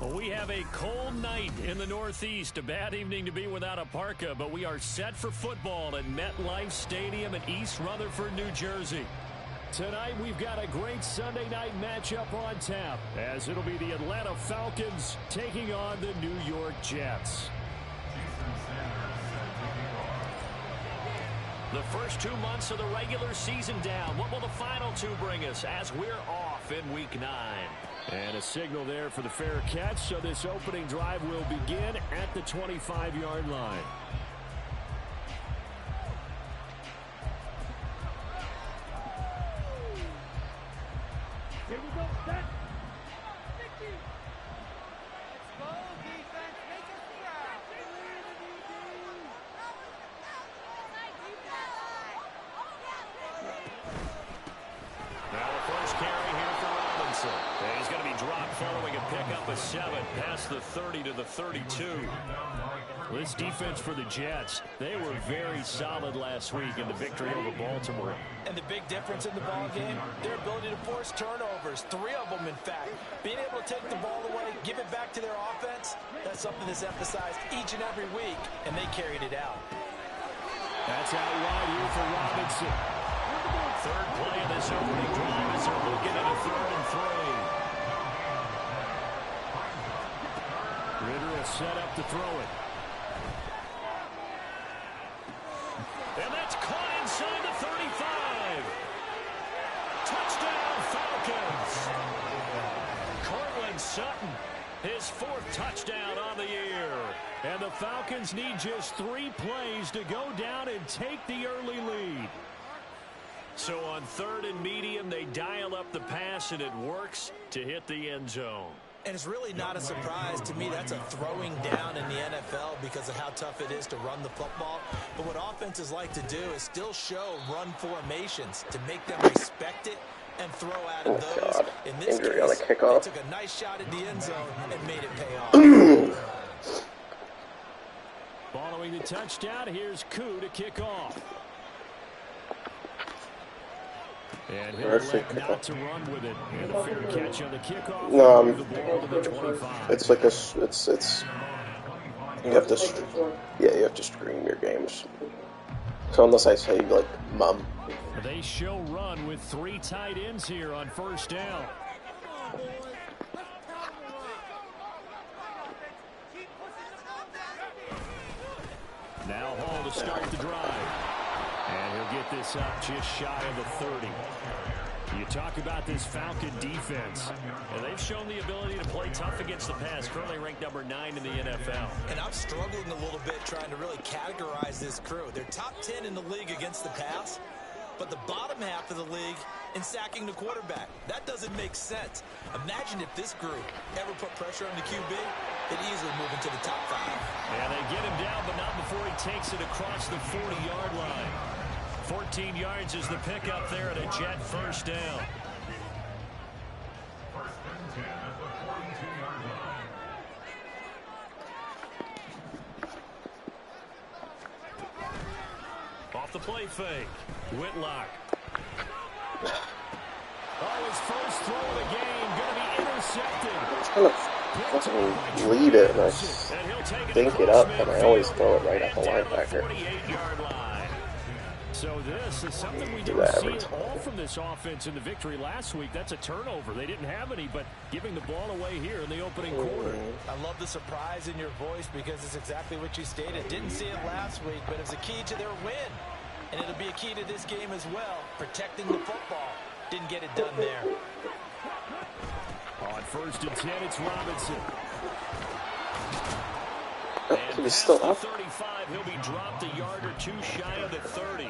Well, we have a cold night in the Northeast. A bad evening to be without a parka, but we are set for football at MetLife Stadium in East Rutherford, New Jersey. Tonight, we've got a great Sunday night matchup on tap, as it'll be the Atlanta Falcons taking on the New York Jets. The first 2 months of the regular season down. What will the final two bring us as we're off in Week 9? And a signal there for the fair catch, so this opening drive will begin at the 25-yard line. Here we go, set. He's going to be dropped following a pickup of 7 past the 30 to the 32. This defense for the Jets, they were very solid last week in the victory over Baltimore. And the big difference in the ball game, their ability to force turnovers, 3 of them in fact. Being able to take the ball away, give it back to their offense, that's something that's emphasized each and every week, and they carried it out. That's out wide here for Robinson. Third play of this opening drive as they're looking at a 3rd and 3. Ritter is set up to throw it. And that's caught inside the 35. Touchdown, Falcons. Cortland Sutton, his 4th touchdown on the year. And the Falcons need just 3 plays to go down and take the early lead. So on 3rd and medium, they dial up the pass, and it works to hit the end zone. And it's really not a surprise to me. That's a throwing down in the NFL because of how tough it is to run the football. But what offenses like to do is still show run formations to make them respect it and throw out of those. In this case, on the kickoff. They took a nice shot at the end zone and made it pay off. Following the touchdown, here's Koo to kick off. And he'll elect not to run with it. And a fair catch on the kickoff. No, The ball to the 25. it's like it's you have to you have to scream your games. So unless I say like mom. They show run with 3 tight ends here on 1st down. Now Hall to start the drive. And he'll get this up just shy of the 30. You talk about this Falcon defense, and they've shown the ability to play tough against the pass, currently ranked number 9 in the NFL. And I'm struggling a little bit trying to really categorize this crew. They're top 10 in the league against the pass, but the bottom half of the league in sacking the quarterback. That doesn't make sense. Imagine if this group ever put pressure on the QB, they'd easily move into the top 5. And they get him down, but not before he takes it across the 40-yard line. 14 yards is the pickup there at a Jet 1st down. Off the play fake. Whitlock. Oh, his first throw of the game going to be intercepted. It's kind of fucking lead it, and I think it up, and I always throw it right at the linebacker. So this is something we didn't see at all from this offense in the victory last week. That's a turnover. They didn't have any, but giving the ball away here in the opening quarter. I love the surprise in your voice because it's exactly what you stated. Didn't see it last week, but it's a key to their win. And it'll be a key to this game as well, protecting the football. Didn't get it done there. On 1st and 10, it's Robinson. And He's still up. 35, he'll be dropped a yard or 2 shy of the 30.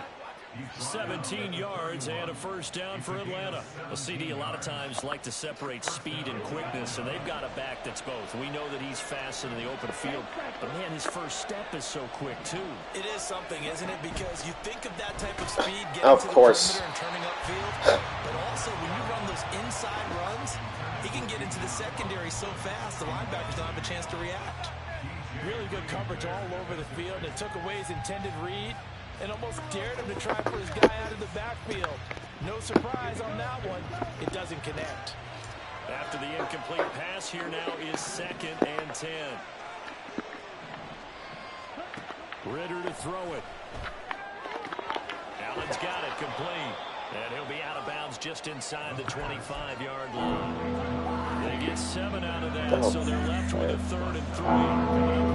17 yards and a 1st down for Atlanta. A CD a lot of times like to separate speed and quickness, and they've got a back that's both. We know that he's fast in the open field, but man, his first step is so quick too. It is something, isn't it? Because you think of that type of speed getting of to the course. perimeter and turning upfield, but also when you run those inside runs, he can get into the secondary so fast the linebackers don't have a chance to react. Really good coverage all over the field, and it took away his intended read and almost dared him to try for his guy out of the backfield. No surprise on that one. It doesn't connect. After the incomplete pass, here now is 2nd and 10. Ritter to throw it. Allen's got it complete. And he'll be out of bounds just inside the 25-yard line. They get 7 out of that, so they're left with a 3rd and 3.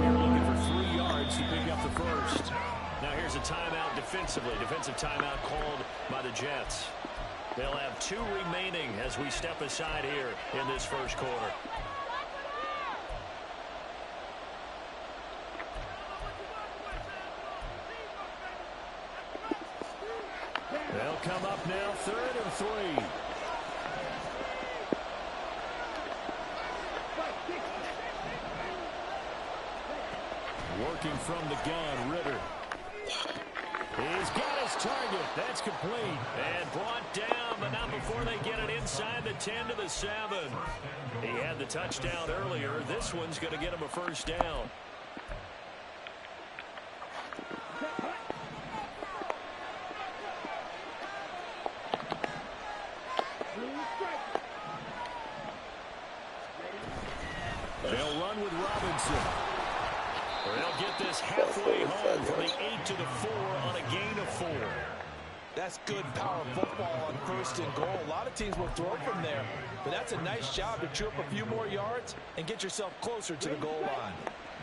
You're looking for 3 yards to pick up the first. Now here's a timeout defensively. Defensive timeout called by the Jets. They'll have 2 remaining as we step aside here in this first quarter. They'll come up now, 3rd and 3. Working from the gun, Ritter. He's got his target. That's complete. And brought down, but not before they get it inside the 10 to the 7. He had the touchdown earlier. This one's going to get him a first down. They'll run with Robinson. They'll get this halfway home from the 8 to the 4 on a gain of 4. That's good power football on 1st and goal. A lot of teams will throw from there, but that's a nice job to chew up a few more yards and get yourself closer to the goal line.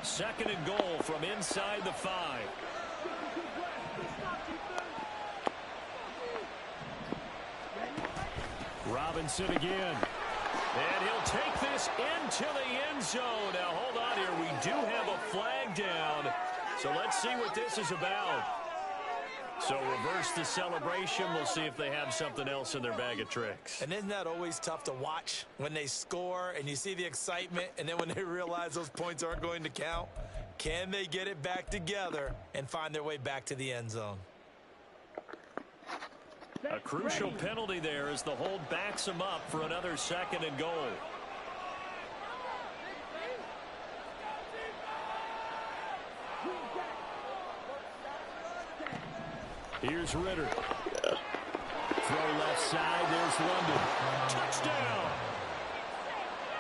2nd and goal from inside the 5. Robinson again. And he'll take this into the end zone. Now, hold on here. We do have a flag down. So let's see what this is about. So reverse the celebration. We'll see if they have something else in their bag of tricks. And isn't that always tough to watch when they score and you see the excitement, and then when they realize those points aren't going to count? Can they get it back together and find their way back to the end zone? A crucial penalty there as the hold backs him up for another 2nd and goal. Here's Ritter. Throw left side. There's London. Touchdown.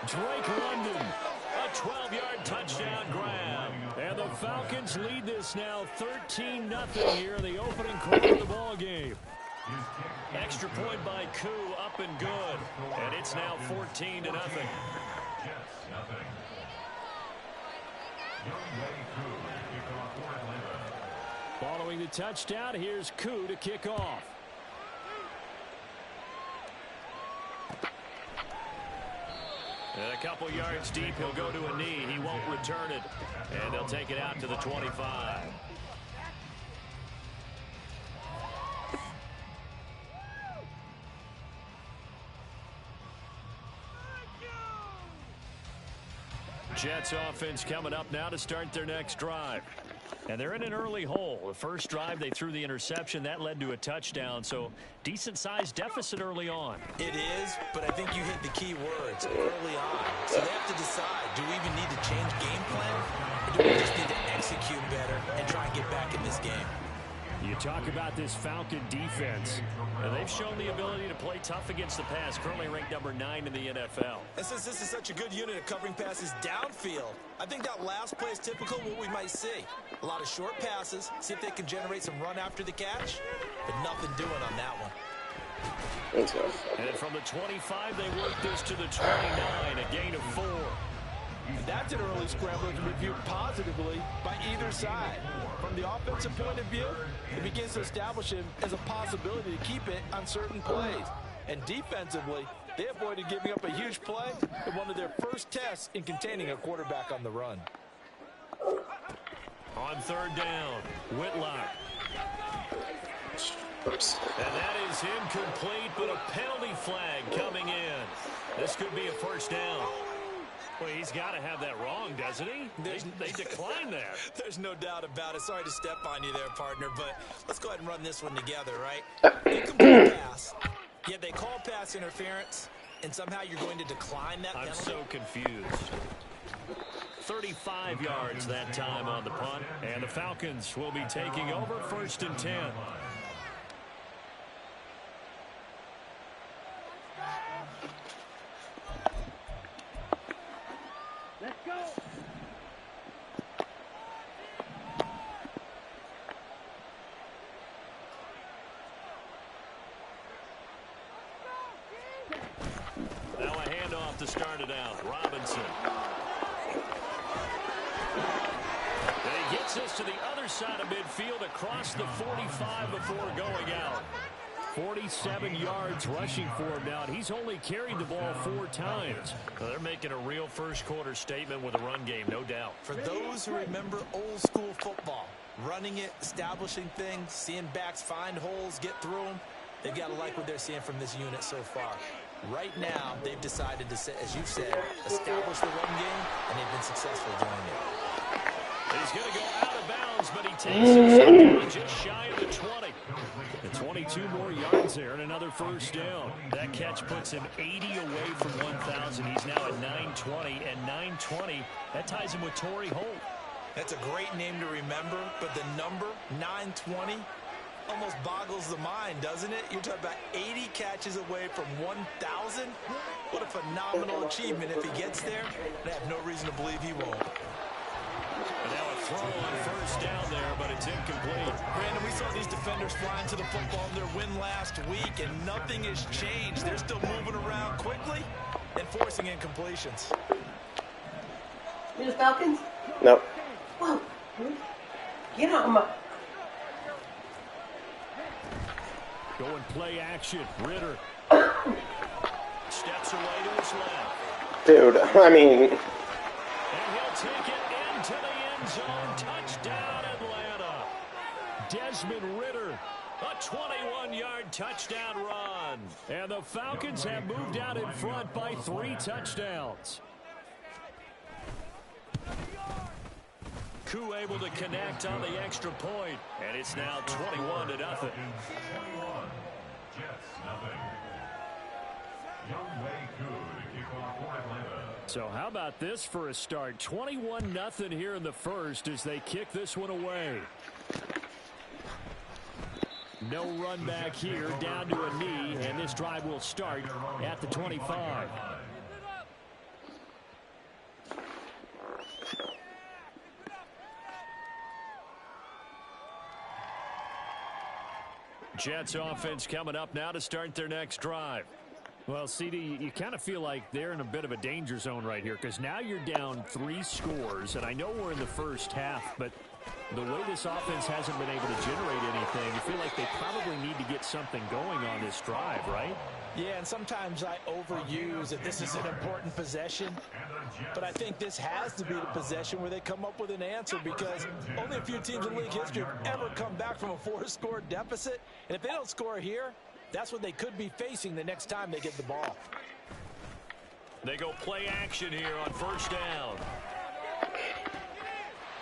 Drake London. A 12-yard touchdown grab. And the Falcons lead this now 13-0 here in the opening quarter of the ball game. Extra point by Koo, up and good. And it's now 14-0. Following the touchdown, here's Koo to kick off. And a couple yards deep, he'll go to a knee. He won't return it. And they'll take it out to the 25. Jets offense coming up now to start their next drive. And they're in an early hole. The first drive, they threw the interception. That led to a touchdown. So decent-sized deficit early on. It is, but I think you hit the key words early on. So they have to decide, do we even need to change game plan? Or do we just need to execute better and try and get back in this game? You talk about this Falcon defense. And they've shown the ability to play tough against the pass, currently ranked number 9 in the NFL. And since this is such a good unit at covering passes downfield, I think that last play is typical of what we might see. A lot of short passes, see if they can generate some run after the catch, but nothing doing on that one. And from the 25, they work this to the 29, a gain of 4. And that's an early scrambler to be viewed positively by either side. From the offensive point of view, it begins to establish him as a possibility to keep it on certain plays. And defensively, they avoided giving up a huge play in one of their first tests in containing a quarterback on the run. On 3rd down, Whitlock. And that is incomplete, but a penalty flag coming in. This could be a first down. Well, he's got to have that wrong, doesn't he? They declined that. There's no doubt about it. Sorry to step on you there, partner, but let's go ahead and run this one together, right? Incomplete pass, yet they call pass interference, and somehow you're going to decline that penalty? I'm so confused. 35 yards that time on the punt, and the Falcons will be taking over 1st and 10. off to start it out. Robinson. And he gets us to the other side of midfield across the 45 before going out. 47 yards rushing for him now, and he's only carried the ball 4 times. Well, they're making a real first-quarter statement with a run game, no doubt. For those who remember old-school football, running it, establishing things, seeing backs find holes, get through them, they've got to like what they're seeing from this unit so far. Right now, they've decided to, as you said, establish the run game, and they've been successful doing it. He's going to go out of bounds, but he takes himself just shy of the 20. And 22 more yards there and another first down. That catch puts him 80 away from 1,000. He's now at 920, and 920, that ties him with Torrey Holt. That's a great name to remember, but the number, 920, almost boggles the mind, doesn't it? You're talking about 80 catches away from 1,000. What a phenomenal achievement. If he gets there, I have no reason to believe he won't. And now a throw on first down there, but it's incomplete. Brandon, we saw these defenders flying to the football in their win last week, and nothing has changed. They're still moving around quickly and forcing incompletions. You the Falcons? No. Whoa. Get on my... Going play action. Ritter. Steps away to his left. Dude, I mean... And he'll take it into the end zone. Touchdown, Atlanta. Desmond Ritter. A 21-yard touchdown run. And the Falcons have moved out in front by 3 touchdowns. Koo able to connect on the extra point. And it's now 21-0. So how about this for a start? 21-0 here in the first as they kick this one away. No run back here, down to a knee, and this drive will start at the 25. Jets offense coming up now to start their next drive. Well, CD, you kind of feel like they're in a bit of a danger zone right here because now you're down 3 scores, and I know we're in the first half, but the way this offense hasn't been able to generate anything, you feel like they probably need to get something going on this drive, right? Yeah, and sometimes I overuse that this is an important possession, but I think this has to be the possession where they come up with an answer because only a few teams in league history have ever come back from a 4-score deficit, and if they don't score here, that's what they could be facing the next time they get the ball. They go play action here on first down.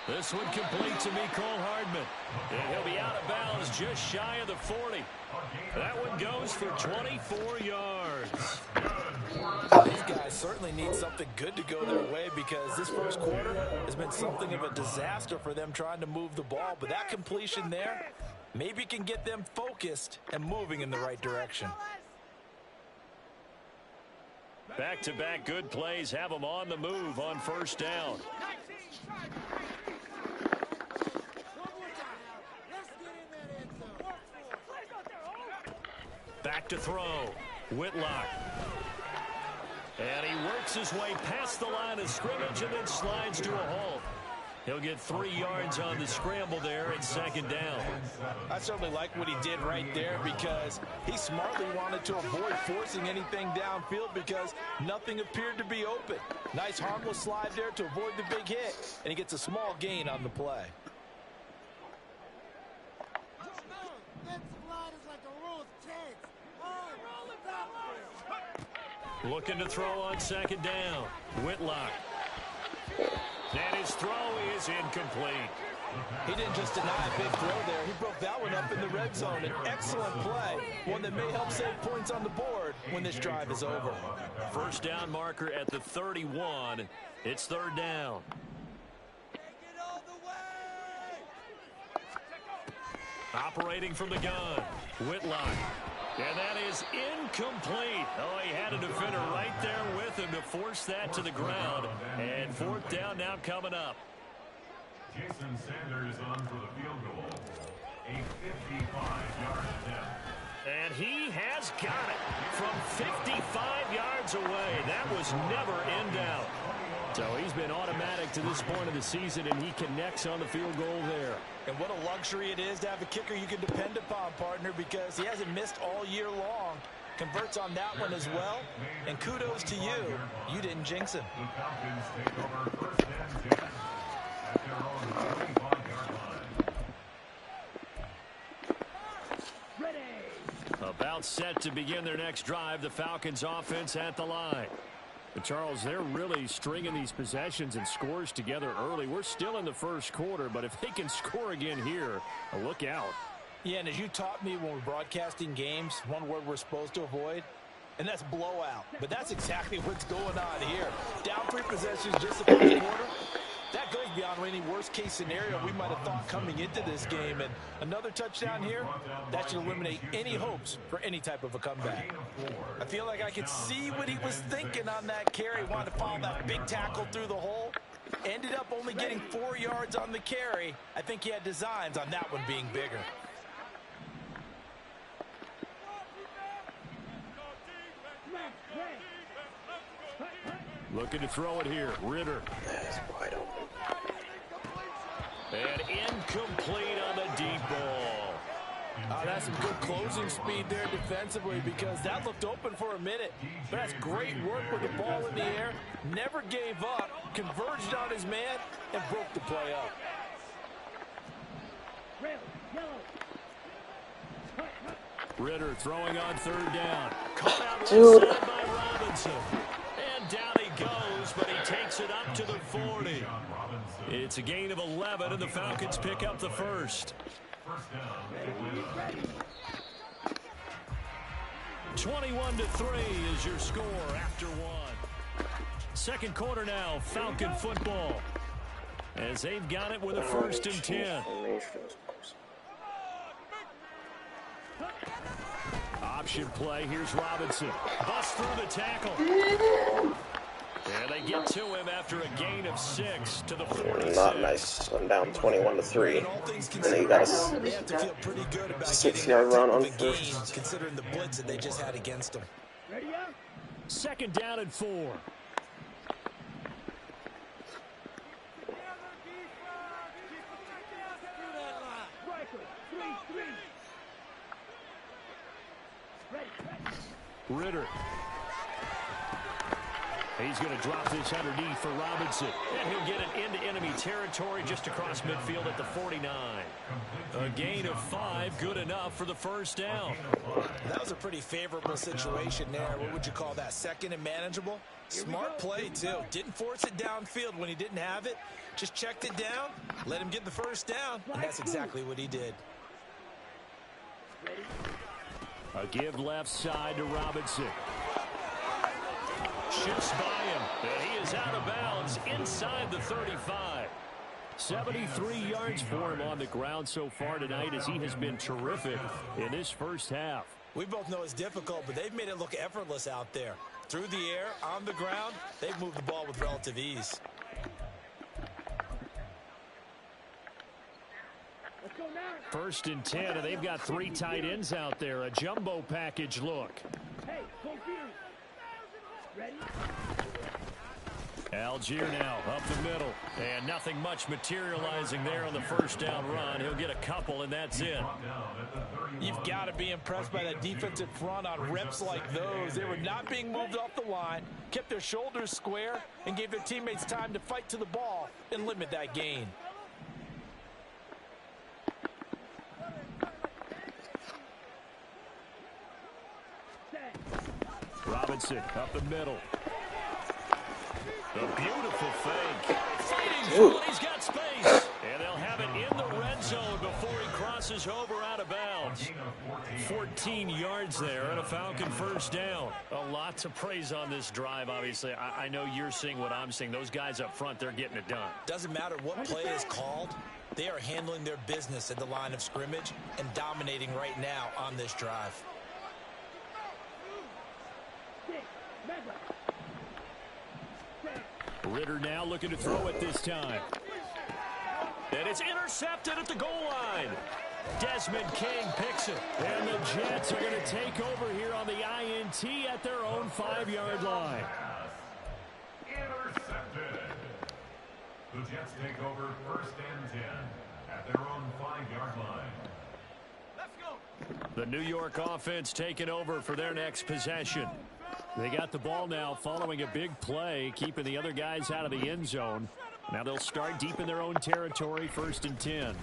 This one complete to Mecole Hardman. And he'll be out of bounds just shy of the 40. That one goes for 24 yards. These guys certainly need something good to go their way because this first quarter has been something of a disaster for them trying to move the ball. But that completion there maybe can get them focused and moving in the right direction. Back-to-back good plays have them on the move on first down. Back to throw. Whitlock. And he works his way past the line of scrimmage and then slides to a halt. He'll get 3 yards on the scramble there at second down. I certainly like what he did right there because he smartly wanted to avoid forcing anything downfield because nothing appeared to be open. Nice harmless slide there to avoid the big hit, and he gets a small gain on the play. Looking to throw on second down. Whitlock. And his throw is incomplete. He didn't just deny a big throw there. He broke that one up in the red zone. An excellent play. One that may help save points on the board when this drive is over. First down marker at the 31. It's third down. Operating from the gun. Whitlock. And that is incomplete. Oh, he had a defender right there with him to force that to the ground. And fourth down now coming up. Jason Sanders on for the field goal. A 55-yard attempt. And he has got it from 55 yards away. That was never in doubt. So he's been automatic to this point of the season, and he connects on the field goal there. And what a luxury it is to have a kicker you can depend upon, partner, because he hasn't missed all year long. Converts on that one as well. And kudos to you. You didn't jinx him. About set to begin their next drive. The Falcons offense at the line. But Charles, they're really stringing these possessions and scores together early. We're still in the first quarter, but if they can score again here, look out. Yeah, and as you taught me when we're broadcasting games, one word we're supposed to avoid, and that's blowout. But that's exactly what's going on here. Down 3 possessions just the first quarter. That goes beyond any worst-case scenario we might have thought coming into this game. And another touchdown here, that should eliminate any hopes for any type of a comeback. I feel like I could see what he was thinking on that carry. Wanted to follow that big tackle through the hole. Ended up only getting 4 yards on the carry. I think he had designs on that one being bigger. Looking to throw it here. Ritter. That's wide open. And incomplete on the deep ball. That's some good closing speed there defensively, because that looked open for a minute. But that's great work with the ball in the air. Never gave up, converged on his man, and broke the play up. Ritter throwing on 3rd down. Caught out Dude. right side by Robinson. And down he goes, but he takes it up to the 40. It's a gain of 11, and the Falcons pick up the first. 21-3 is your score after 1. Second quarter now, Falcon football. As they've got it with a 1st and 10. Option play. Here's Robinson. Bust through the tackle. And they get to him after a gain of 6 to the 46. Not nice. I'm down 21-3. And then you got a 6-yard run on first. Considering the blitz that they just had against them. 2nd down and 4. Ritter. He's going to drop this underneath for Robinson. And he'll get it into enemy territory just across midfield at the 49. A gain of 5, good enough for the 1st down. That was a pretty favorable situation there. What would you call that? 2nd and manageable? Smart play, too. Didn't force it downfield when he didn't have it. Just checked it down, let him get the 1st down, and that's exactly what he did. A give left side to Robinson. Shifts by him, and he is out of bounds inside the 35. 73 yards for him on the ground so far tonight, as he has been terrific in this first half. We both know it's difficult, but they've made it look effortless out there. Through the air, on the ground, they've moved the ball with relative ease. 1st and 10, and they've got 3 tight ends out there. A jumbo package look. Hey, ready? Algier now up the middle, and nothing much materializing there on the 1st down run. He'll get a couple, and that's it. You've got to be impressed by that defensive front on reps like those. They were not being moved off the line, kept their shoulders square, and gave their teammates time to fight to the ball and limit that gain. Robinson up the middle. A beautiful fake. Fighting Dude. for it. He's got space. And they'll have it in the red zone before he crosses over out of bounds. 14 yards there and a Falcon 1st down. A lot to praise on this drive, obviously. I know you're seeing what I'm seeing. Those guys up front, they're getting it done. Doesn't matter what play is called. They are handling their business at the line of scrimmage and dominating right now on this drive. Ritter now looking to throw it this time. And it's intercepted at the goal line. Desmond King picks it. And the Jets are going to take over here on the INT at their own 5-yard line. Intercepted. The Jets take over 1st and 10 at their own 5-yard line. Let's go. The New York offense taking over for their next possession. They got the ball now following a big play, keeping the other guys out of the end zone. Now they'll start deep in their own territory, 1st and 10.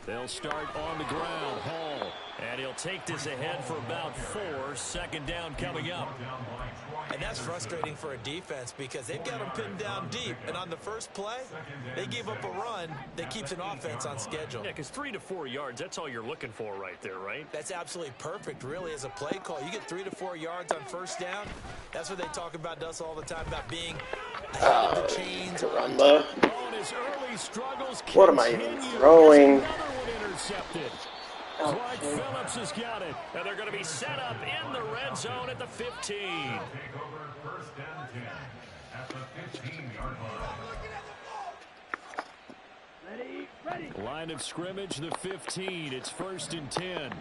They'll start on the ground. Hall. And he'll take this ahead for about 4. 2nd down coming up. And that's frustrating for a defense because they've got them pinned down deep. And on the first play, they gave up a run that keeps an offense on schedule. Yeah, because 3 to 4 yards, that's all you're looking for right there, right? That's absolutely perfect, really, as a play call. You get 3 to 4 yards on 1st down. That's what they talk about to us all the time, about being ahead of the chains. What am I even throwing? Intercepted. Clark Phillips has got it. And they're going to be set up in the red zone at the 15. Take over 1st and 10 at the 15-yard line. Ready. Line of scrimmage, the 15. It's 1st and 10.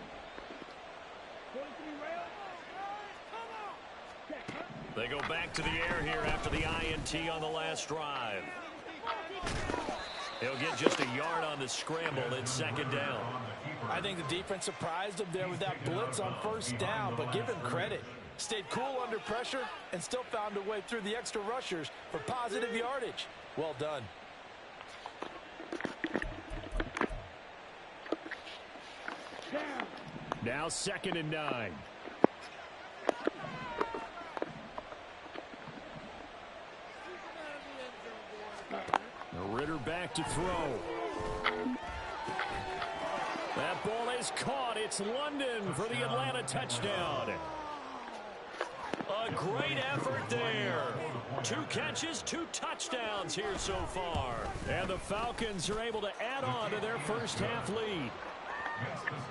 They go back to the air here after the INT on the last drive. He'll get just a yard on the scramble. It's 2nd down. I think the defense surprised him there with that blitz on 1st down, but give him credit. Stayed cool under pressure and still found a way through the extra rushers for positive yardage. Well done. Now 2nd and 9. Ritter back to throw. That ball is caught. It's London for the Atlanta touchdown. A great effort there. 2 catches, 2 touchdowns here so far. And the Falcons are able to add on to their first half lead.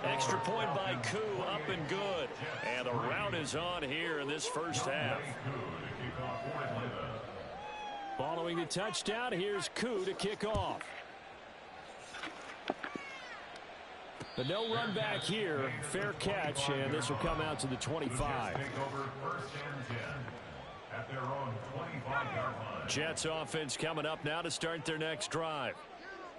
Extra point by Koo, up and good. And the route is on here in this first half. Following the touchdown, here's Koo to kick off. The no run back here, fair catch, and this will come out to the 25. Jets offense coming up now to start their next drive.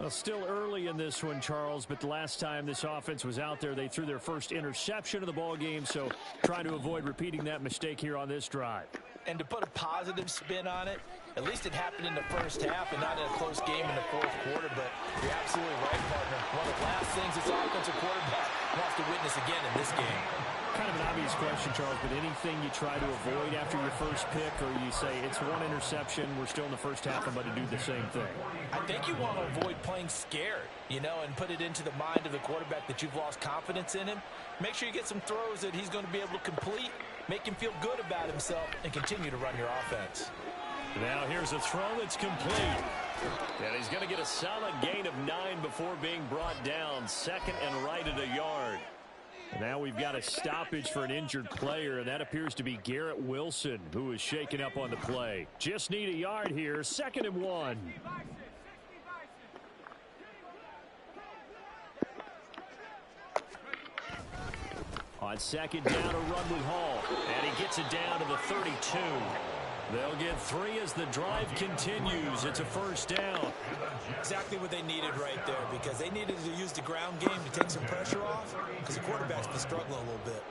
Well, still early in this one, Charles, but the last time this offense was out there, they threw their first interception of the ball game, so trying to avoid repeating that mistake here on this drive. And to put a positive spin on it, at least it happened in the first half and not in a close game in the 4th quarter, but you're absolutely right, partner. One of the last things this offensive quarterback wants to witness again in this game. Kind of an obvious question, Charles, but anything you try to avoid after your first pick, or you say it's 1 interception, we're still in the first half, I'm going to do the same thing? I think you want to avoid playing scared, you know, and put it into the mind of the quarterback that you've lost confidence in him. Make sure you get some throws that he's going to be able to complete, make him feel good about himself, and continue to run your offense. Now here's a throw that's complete. And he's going to get a solid gain of 9 before being brought down. 2nd and right at a yard. And now we've got a stoppage for an injured player, and that appears to be Garrett Wilson, who is shaken up on the play. Just need a yard here. 2nd and 1. On 2nd down, a run with Hall. And he gets it down to the 32. They'll get 3 as the drive continues. It's a 1st down. Exactly what they needed right there, because they needed to use the ground game to take some pressure off, because the quarterback's been struggling a little bit.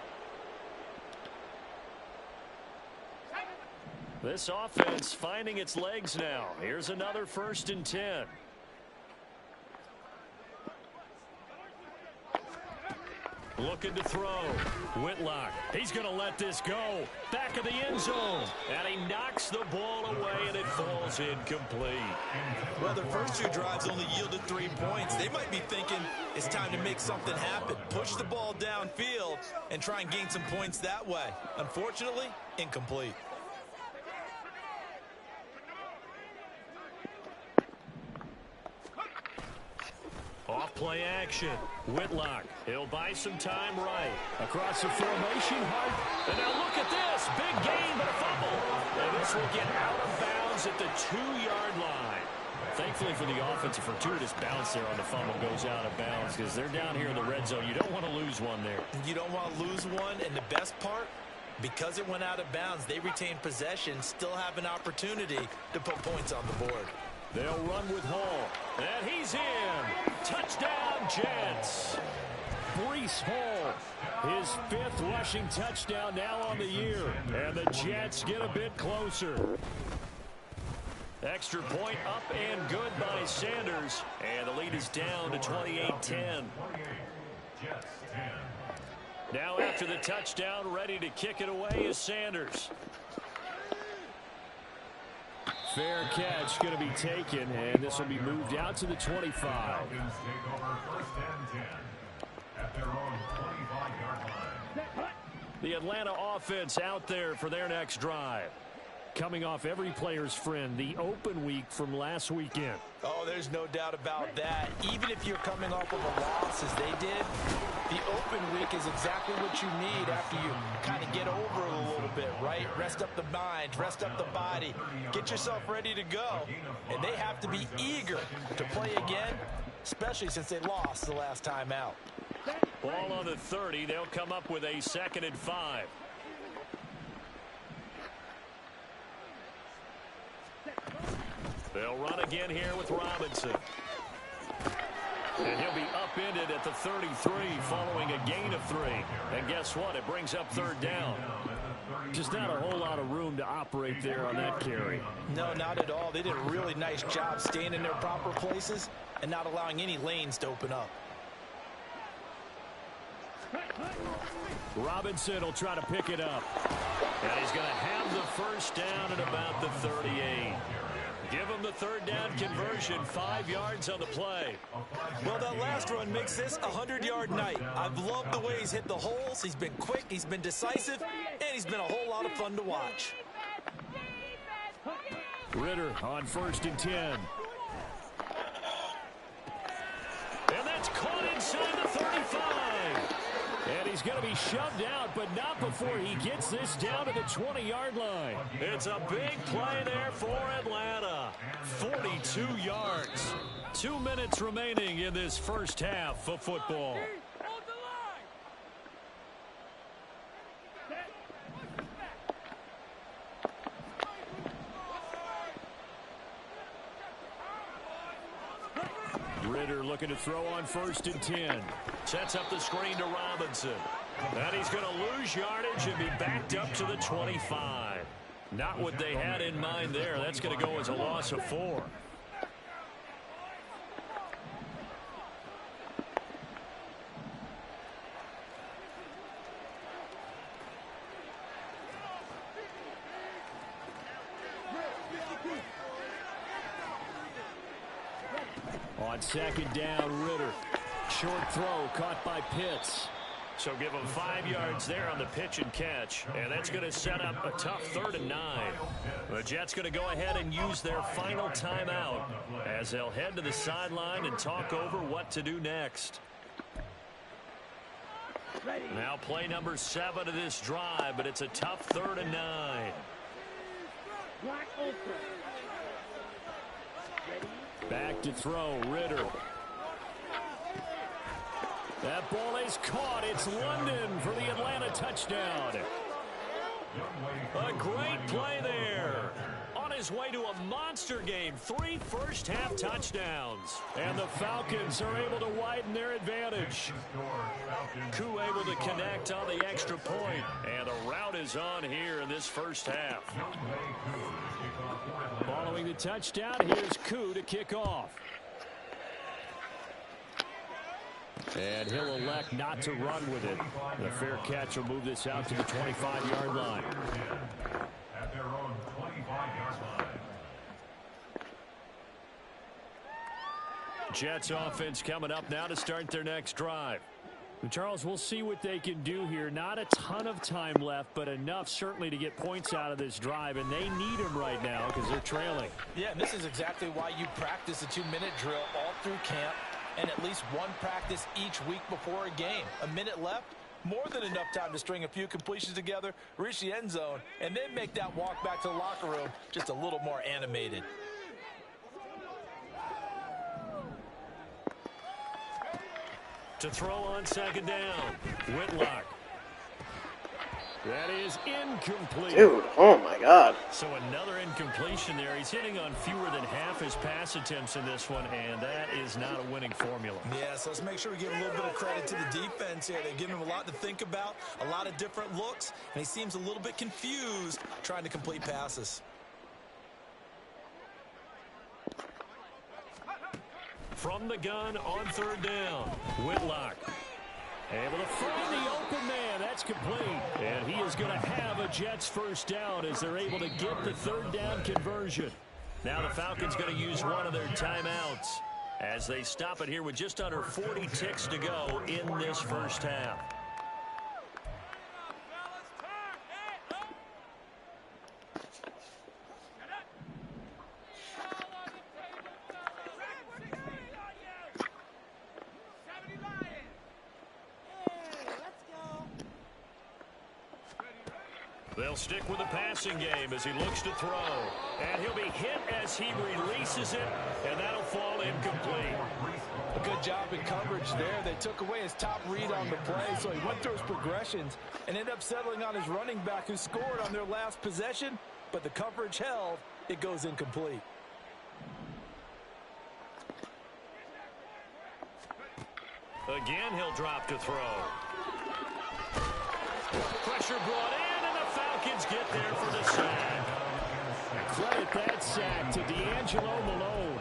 This offense finding its legs now. Here's another 1st and 10. Looking to throw. Whitlock. He's going to let this go. Back of the end zone. And he knocks the ball away, and it falls incomplete. Well, their first 2 drives only yielded 3 points. They might be thinking it's time to make something happen. Push the ball downfield and try and gain some points that way. Unfortunately, incomplete. Off play action. Whitlock. He'll buy some time right. Across the formation. Hart. And now look at this. Big gain, but a fumble. And this will get out of bounds at the 2-yard line. Thankfully for the offense, a fortuitous bounce there on the fumble goes out of bounds because they're down here in the red zone. You don't want to lose one there. You don't want to lose one, and the best part, because it went out of bounds, they retain possession, still have an opportunity to put points on the board. They'll run with Hall. And he's in. Touchdown, Jets. Breece Hall, his 5th rushing touchdown now on the year. And the Jets get a bit closer. Extra point up and good by Sanders. And the lead is down to 28-10. Now after the touchdown, ready to kick it away is Sanders. Fair catch going to be taken, and this will be moved out to the 25. Falcons take over 1st and 10 at their own 25-yard line. The Atlanta offense out there for their next drive. Coming off every player's friend, the open week from last weekend. Oh, there's no doubt about that. Even if you're coming off of a loss as they did, the open week is exactly what you need after you kind of get over it a little bit, right? Rest up the mind, rest up the body, get yourself ready to go. And they have to be eager to play again, especially since they lost the last time out. Ball on the 30. They'll come up with a 2nd and 5. They'll run again here with Robinson. And he'll be upended at the 33 following a gain of 3. And guess what? It brings up 3rd down. Just not a whole lot of room to operate there on that carry. No, not at all. They did a really nice job staying in their proper places and not allowing any lanes to open up. Robinson will try to pick it up. And he's going to have the 1st down at about the 38. Give him the 3rd down conversion, 5 yards on the play. Well, that last run makes this a 100-yard night. I've loved the way he's hit the holes. He's been quick, he's been decisive, and he's been a whole lot of fun to watch. Ritter on 1st and 10. And that's caught inside the 35. And he's going to be shoved out, but not before he gets this down to the 20-yard line. It's a big play there for Atlanta. 42 yards. 2 minutes remaining in this first half of football. Ritter looking to throw on 1st and 10. Sets up the screen to Robinson. And he's going to lose yardage and be backed up to the 25. Not what they had in mind there. That's going to go as a loss of 4. On 2nd down, Ritter. Short throw caught by Pitts. So give him 5 yards there on the pitch and catch. And that's going to set up a tough 3rd and 9. The Jets going to go ahead and use their final timeout as they'll head to the sideline and talk over what to do next. Now play number 7 of this drive, but it's a tough 3rd and 9. Back to throw, Ritter. That ball is caught. It's London for the Atlanta touchdown. A great play there. On his way to a monster game. 3 first-half touchdowns. And the Falcons are able to widen their advantage. Koo able to connect on the extra point. And the route is on here in this first half. Following the touchdown, here's Koo to kick off. And he'll elect not to run with it. The fair catch will move this out to the 25-yard line. At their own 25-yard line. Jets offense coming up now to start their next drive. And Charles, we'll see what they can do here. Not a ton of time left, but enough certainly to get points out of this drive, and they need them right now because they're trailing. Yeah, and this is exactly why you practice a 2-minute drill all through camp and at least one practice each week before a game. A minute left, more than enough time to string a few completions together, reach the end zone, and then make that walk back to the locker room just a little more animated. To throw on second down. Whitlock. That is incomplete. Dude, oh my God. So another incompletion there. He's hitting on fewer than half his pass attempts in this one, and that is not a winning formula. Yes, let's make sure we give a little bit of credit to the defense here. They're giving him a lot to think about, a lot of different looks, and he seems a little bit confused trying to complete passes. From the gun on third down, Whitlock. Able to find the open man. That's complete. And he is going to have a Jets first down as they're able to get the third down conversion. Now the Falcons going to use one of their timeouts as they stop it here with just under 40 ticks to go in this first half. They'll stick with the passing game as he looks to throw. And he'll be hit as he releases it, and that'll fall incomplete. A good job in coverage there. They took away his top read on the play, so he went through his progressions and ended up settling on his running back who scored on their last possession, but the coverage held. It goes incomplete. Again, he'll drop to throw. Pressure brought in, and the Falcons get there for the sack. Credit that sack to D'Angelo Malone.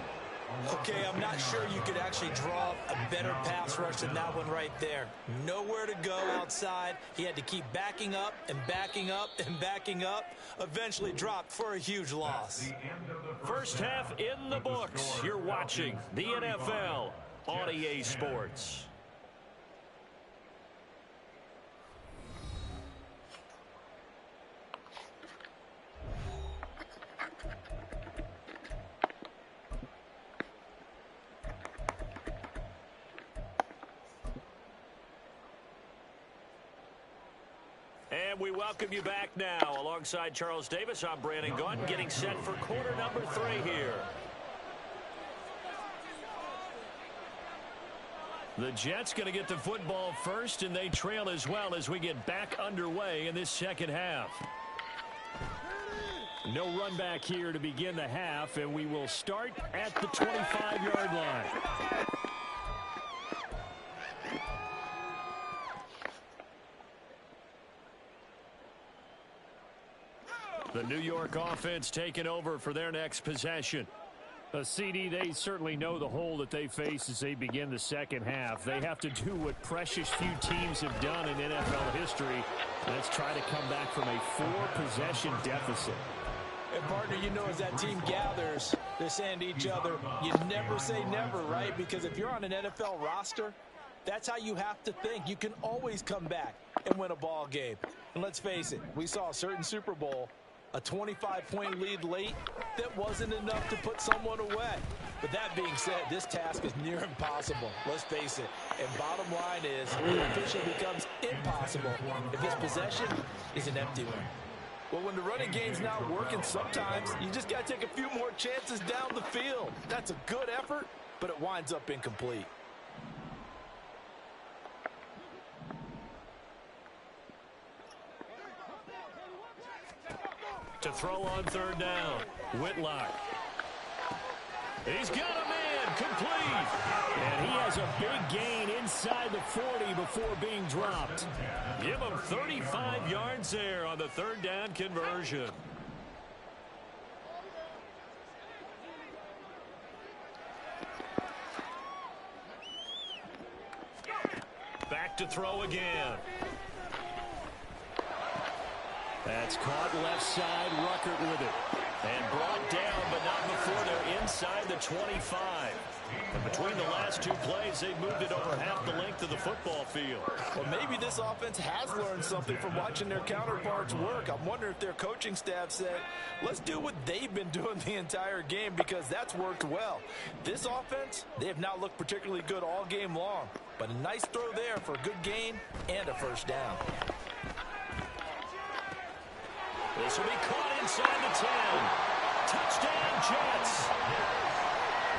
Okay, I'm not sure you could actually draw a better pass rush than that one right there. Nowhere to go outside. He had to keep backing up and backing up and backing up. Eventually dropped for a huge loss. First half in the books. You're watching the NFL on EA Sports. And we welcome you back now. Alongside Charles Davis, I'm Brandon Gaudin, getting set for quarter number 3 here. The Jets going to get the football first, and they trail as well as we get back underway in this second half. No run back here to begin the half, and we will start at the 25-yard line. The New York offense taking over for their next possession. CD, they certainly know the hole that they face as they begin the second half. They have to do what precious few teams have done in NFL history. Let's try to come back from a 4-possession deficit. And partner, you know, as that team gathers, they're saying to each other, you never say never, right? Because if you're on an NFL roster, that's how you have to think. You can always come back and win a ball game. And let's face it, we saw a certain Super Bowl, a 25-point lead late, that wasn't enough to put someone away. But that being said, this task is near impossible. Let's face it. And bottom line is, it officially becomes impossible if this possession is an empty one. Well, when the running game's not working, sometimes you just got to take a few more chances down the field. That's a good effort, but it winds up incomplete. To throw on third down, Whitlock. He's got a man, complete. And he has a big gain inside the 40 before being dropped. Give him 35 yards there on the third down conversion. Back to throw again. That's caught left side, Ruckert with it. And brought down, but not before they're inside the 25. And between the last 2 plays, they've moved it over half the length of the football field. Well, maybe this offense has learned something from watching their counterparts work. I'm wondering if their coaching staff said, let's do what they've been doing the entire game, because that's worked well. This offense, they have not looked particularly good all game long. But a nice throw there for a good gain and a first down. This will be caught inside the 10. Touchdown, Jets.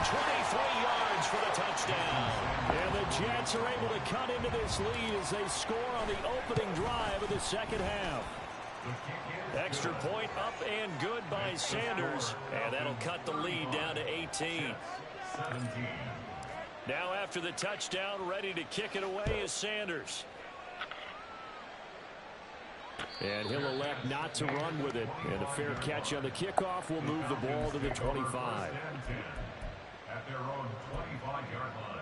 23 yards for the touchdown. And the Jets are able to cut into this lead as they score on the opening drive of the second half. Extra point up and good by Sanders. And that'll cut the lead down to 18. Now after the touchdown, ready to kick it away is Sanders. And he'll elect not to run with it. And a fair catch on the kickoff will move the ball to the 25. At their own 25-yard line.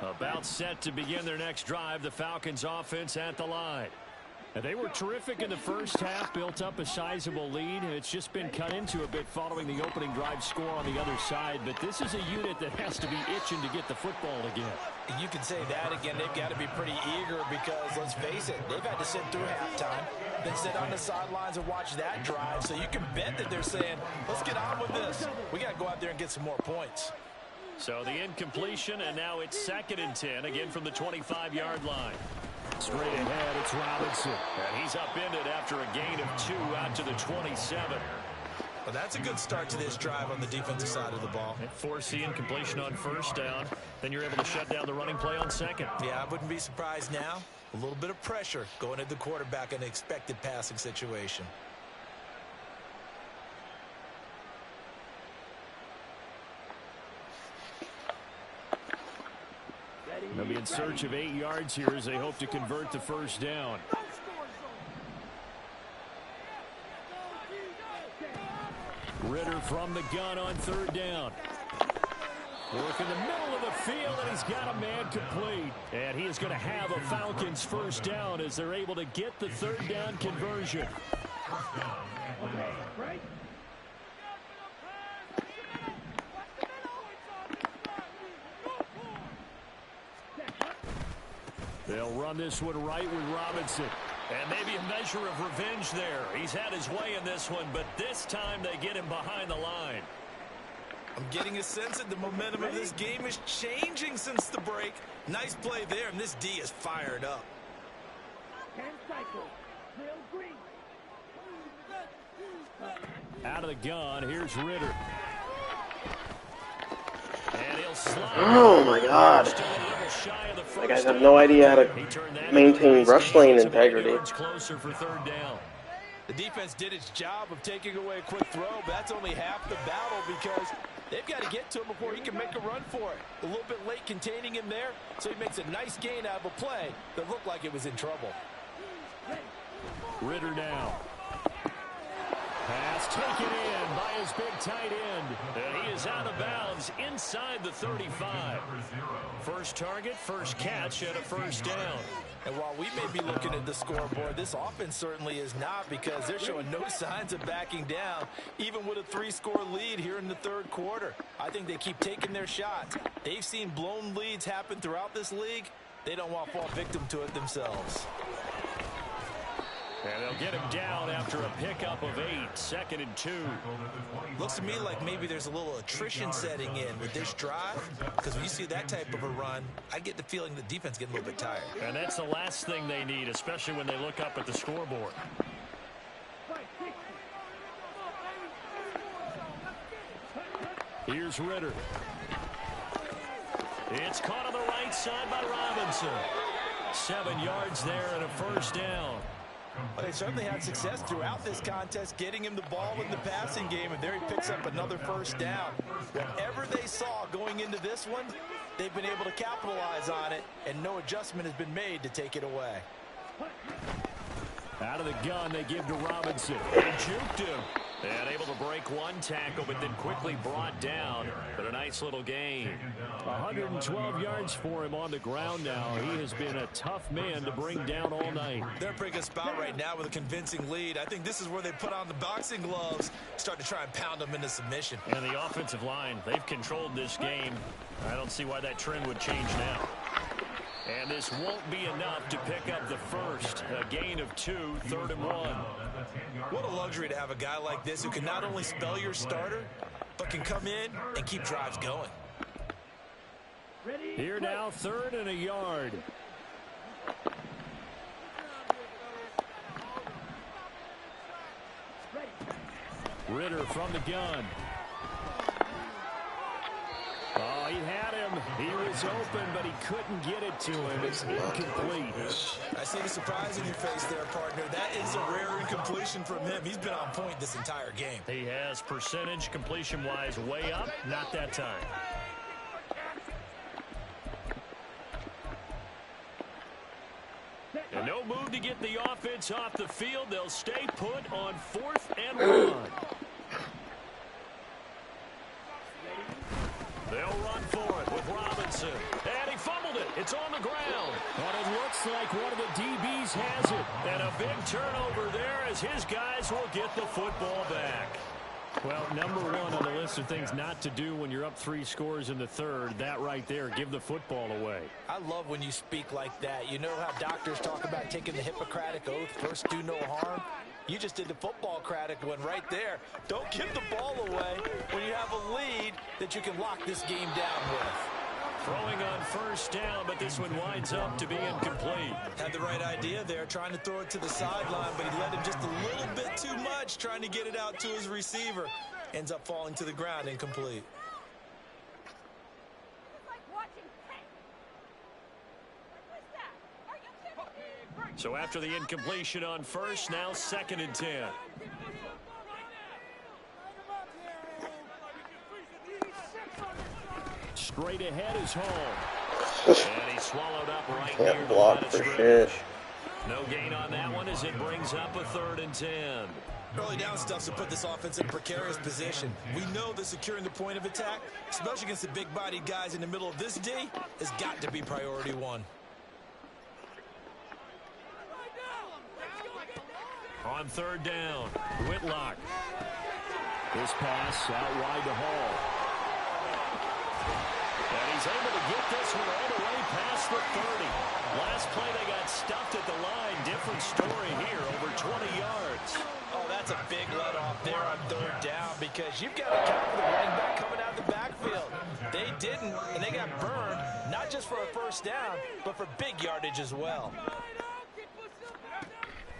About set to begin their next drive, the Falcons offense at the line. And they were terrific in the first half, built up a sizable lead, and it's just been cut into a bit following the opening drive score on the other side. But this is a unit that has to be itching to get the football again. You can say that again. They've got to be pretty eager because, let's face it, they've had to sit through halftime, then sit on the sidelines and watch that drive. So you can bet that they're saying, let's get on with this. We got to go out there and get some more points. So the incompletion, and now it's 2nd and 10, again from the 25-yard line. Straight ahead, it's Robinson. And he's upended after a gain of 2 out to the 27. Well, that's a good start to this drive on the defensive side of the ball. Force the incompletion on first down. Then you're able to shut down the running play on second. Yeah, I wouldn't be surprised now. A little bit of pressure going at the quarterback in an expected passing situation. They'll be in search of 8 yards here as they hope to convert the first down. Ritter from the gun on 3rd down. Work in the middle of the field, and he's got a man complete. And he is going to have a Falcons first down as they're able to get the 3rd down conversion. They'll run this one right with Robinson. And maybe a measure of revenge there. He's had his way in this one, but this time they get him behind the line. I'm getting a sense that the momentum of this game is changing since the break. Nice play there, and this D is fired up. Out of the gun, here's Ritter. And he'll slide. Oh my God. You guys have no idea how to maintain rush lane integrity. Closer for 3rd down. The defense did its job of taking away a quick throw, but that's only half the battle because they've got to get to him before he can make a run for it. A little bit late containing him there, so he makes a nice gain out of a play that looked like it was in trouble. Ritter now. Pass taken in by his big tight end. And he is out of bounds inside the 35. First target, first catch, and a first down. And while we may be looking at the scoreboard, this offense certainly is not because they're showing no signs of backing down, even with a 3-score lead here in the 3rd quarter. I think they keep taking their shots. They've seen blown leads happen throughout this league. They don't want to fall victim to it themselves. And they'll get him down after a pickup of 8, 2nd and 2. Looks to me like maybe there's a little attrition setting in with this drive, because when you see that type of a run, I get the feeling the defense getting a little bit tired. And that's the last thing they need, especially when they look up at the scoreboard. Here's Ritter. It's caught on the right side by Robinson. 7 yards there and a first down. Well, they certainly had success throughout this contest, getting him the ball in the passing game, and there he picks up another first down. Whatever they saw going into this one, they've been able to capitalize on it, and no adjustment has been made to take it away. Out of the gun, they give to Robinson. They juked him. And able to break one tackle, but then quickly brought down. But a nice little gain. 112 yards for him on the ground now. He has been a tough man to bring down all night. They're in a pretty good spot right now with a convincing lead. I think this is where they put on the boxing gloves, start to try and pound them into submission. And the offensive line, they've controlled this game. I don't see why that trend would change now. And this won't be enough to pick up the first. A gain of 2, 3rd and 1. What a luxury to have a guy like this who can not only spell your starter, but can come in and keep drives going. Here now, 3rd and a yard. Ritter from the gun. Oh, he had him. He was open, but he couldn't get it to him. It's incomplete. I see the surprise in your face there, partner. That is a rare incompletion from him. He's been on point this entire game. He has percentage completion-wise way up. Not that time. And no move to get the offense off the field. They'll stay put on 4th and 1. They'll run for it with Robinson. And he fumbled it. It's on the ground. But it looks like one of the DBs has it. And a big turnover there as his guys will get the football back. Well, number 1 on the list of things not to do when you're up 3 scores in the 3rd. That right there, give the football away. I love when you speak like that. You know how doctors talk about taking the Hippocratic Oath, first do no harm? You just did the football-cratic one right there. Don't give the ball away when you have a lead that you can lock this game down with. Throwing on 1st down, but this one winds up to be incomplete. Had the right idea there, trying to throw it to the sideline, but he let him just a little bit too much, trying to get it out to his receiver. Ends up falling to the ground, incomplete. So after the incompletion on 1st, now 2nd and 10. Straight ahead is Hall. And he swallowed up right near Can't the block line of for scrimmage. shit. No gain on that one as it brings up a 3rd and 10. Early down stuff to put this offense in a precarious position. We know that securing the point of attack, especially against the big-bodied guys in the middle of this D, has got to be priority 1. On 3rd down, Whitlock. This pass out wide to Hall. And he's able to get this one all the way past the 30. Last play they got stuffed at the line. Different story here, over 20 yards. Oh, that's a big let-off there on 3rd down because you've got to count for the running back coming out of the backfield. They didn't, and they got burned, not just for a 1st down, but for big yardage as well.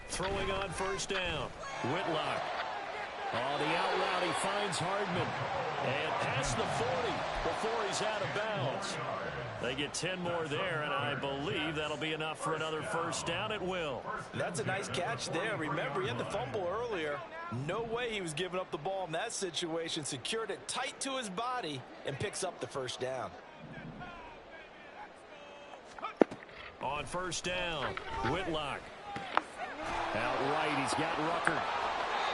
Throwing on 1st down, Whitlock. Oh, the out route, he finds Hardman. And past the 40 before he's out of bounds. They get 10 more there, and I believe that'll be enough for another 1st down at will. That's a nice catch there. Remember, he had the fumble earlier. No way he was giving up the ball in that situation. Secured it tight to his body and picks up the 1st down. On 1st down, Whitlock. Out right, he's got Rucker.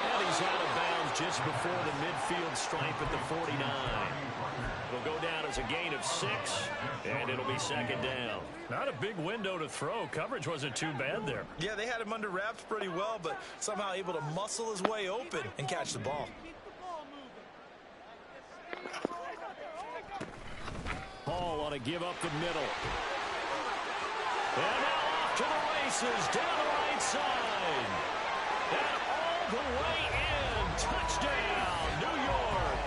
And he's out of bounds just before the midfield stripe at the 49. It'll go down as a gain of 6, and it'll be 2nd down. Not a big window to throw. Coverage wasn't too bad there. Yeah, they had him under wraps pretty well, but somehow able to muscle his way open and catch the ball. Hall on a give up the middle. And now off to the races, down the right side. And all the way in. Touchdown, New York.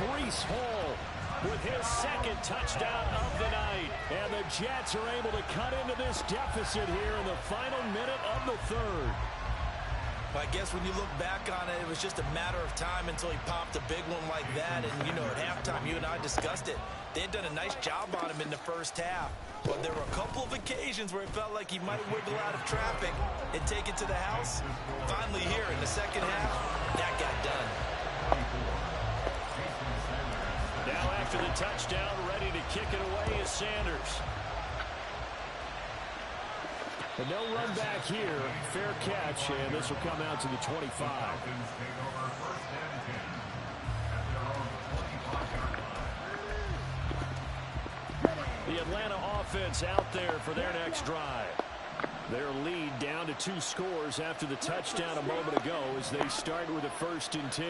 Breece Hall with his 2nd touchdown of the night. And the Jets are able to cut into this deficit here in the final minute of the 3rd. I guess when you look back on it, it was just a matter of time until he popped a big one like that. And, you know, at halftime, you and I discussed it. They had done a nice job on him in the 1st half. But there were a couple of occasions where it felt like he might wiggle out of traffic and take it to the house. Finally here in the 2nd half, that got done. Now after the touchdown, ready to kick it away is Sanders. But no run back here. Fair catch, and this will come out to the 25. The Atlanta offense out there for their next drive. Their lead down to 2 scores after the touchdown a moment ago as they start with a 1st and 10.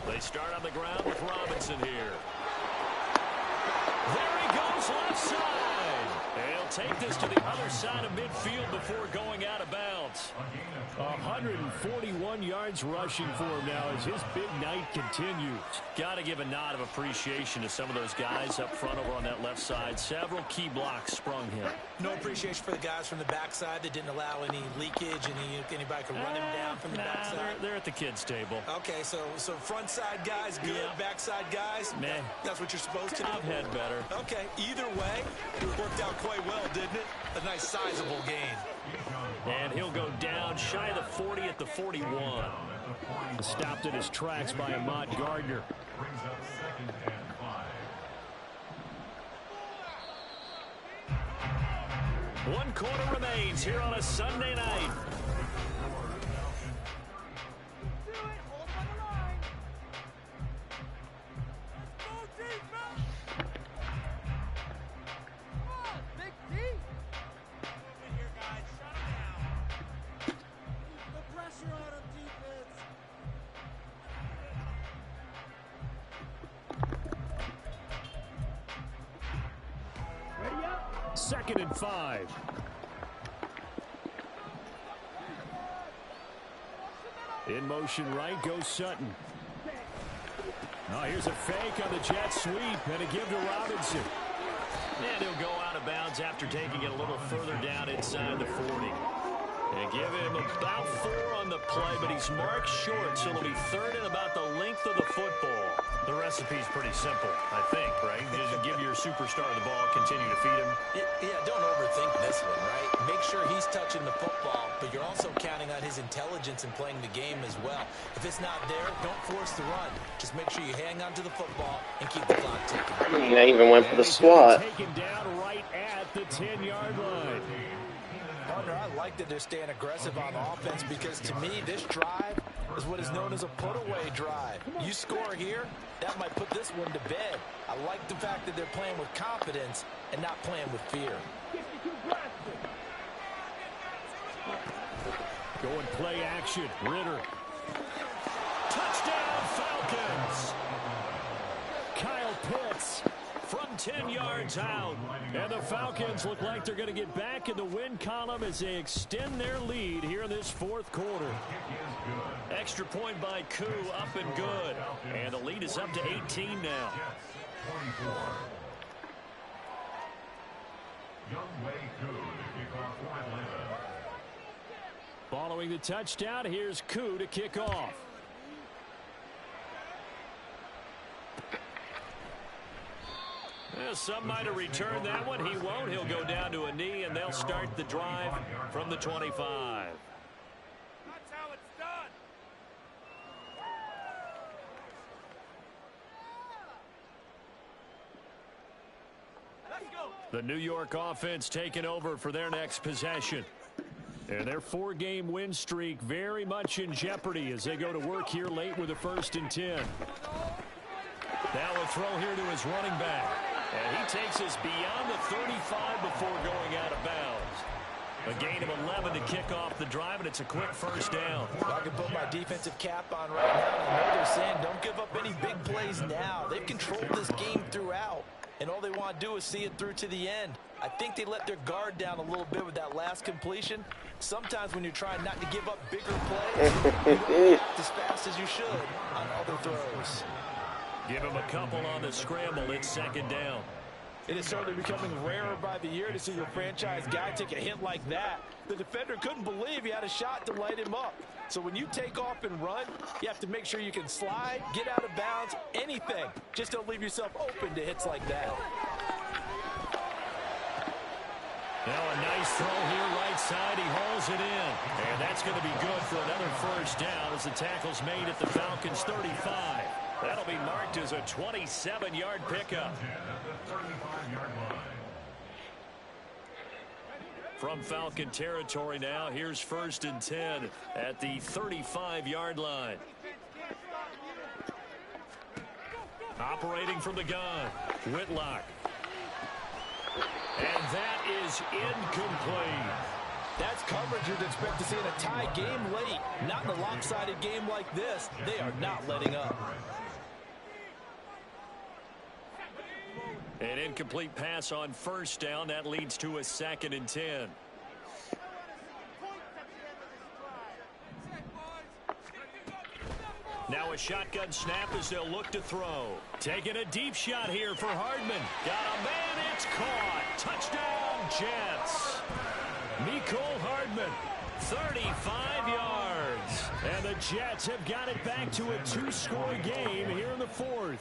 They start on the ground with Robinson here. There he goes left side. He'll take this to the other side of midfield before going out of bounds. 141 yards rushing for him now as his big night continues. Got to give a nod of appreciation to some of those guys up front over on that left side. Several key blocks sprung him. No appreciation for the guys from the backside that didn't allow any leakage, anybody could run him down from the backside. They're at the kids' table. Okay, so front side guys good, backside guys, meh. That's what you're supposed to do. I've had better. Okay, either way, it worked out quite well, didn't it? A nice sizable gain. And he'll go down shy of the 40 at the 41. Stopped at his tracks by Ahmad Gardner. Brings up 2nd and 5. 1 quarter remains here on a Sunday night. Second and 5. In motion right goes Sutton. Now here's a fake on the jet sweep and a give to Robinson. And he'll go out of bounds after taking it a little further down inside the 40. And give him about 4 on the play, but he's marked short, so it'll be 3rd and about the length of the football. The recipe's pretty simple, I think, right? Just give your superstar the ball, continue to feed him. Yeah, don't overthink this one, right? Make sure he's touching the football, but you're also counting on his intelligence in playing the game as well. If it's not there, don't force the run. Just make sure you hang on to the football and keep the clock ticking. I even went for the swat. Taken down right at the 10-yard line. Partner, I like that they're staying aggressive on offense because to me, this drive is what is known as a put-away drive. You score here, that might put this one to bed. I like the fact that they're playing with confidence and not playing with fear. Going play action. Ritter. Touchdown, Falcons! Kyle Pitts. From 10 yards out. And the Falcons look like they're going to get back in the win column as they extend their lead here in this 4th quarter. Extra point by Koo, up and good. And the lead is up to 18 now. Following the touchdown, here's Koo to kick off. Well, some might have returned that one. He won't. He'll go down to a knee, and they'll start the drive from the 25. That's how it's done. Let's go. The New York offense taking over for their next possession. And their 4-game win streak very much in jeopardy as they go to work here late with a 1st and 10. Now a throw here to his running back. And he takes us beyond the 35 before going out of bounds. A gain of 11 to kick off the drive, and it's a quick 1st down. I can put my defensive cap on right now. I know they're saying don't give up any big plays now. They've controlled this game throughout, and all they want to do is see it through to the end. I think they let their guard down a little bit with that last completion. Sometimes when you're trying not to give up bigger plays, you don't act as fast as you should on other throws. Give him a couple on the scramble. It's 2nd down. It is certainly becoming rarer by the year to see your franchise guy take a hit like that. The defender couldn't believe he had a shot to light him up. So when you take off and run, you have to make sure you can slide, get out of bounds, anything. Just don't leave yourself open to hits like that. Now a nice throw here right side. He hauls it in. And that's going to be good for another 1st down as the tackle's made at the Falcons' 35. That'll be marked as a 27-yard pickup. From Falcon territory now, here's 1st and 10 at the 35-yard line. Operating from the gun, Whitlock. And that is incomplete. That's coverage you'd expect to see in a tie game late. Not in a lopsided game like this. They are not letting up. An incomplete pass on first down. That leads to a 2nd and 10. Now a shotgun snap as they'll look to throw. Taking a deep shot here for Hardman. Got a man, it's caught. Touchdown, Jets. Mecole Hardman, 35 yards. And the Jets have got it back to a 2-score game here in the 4th.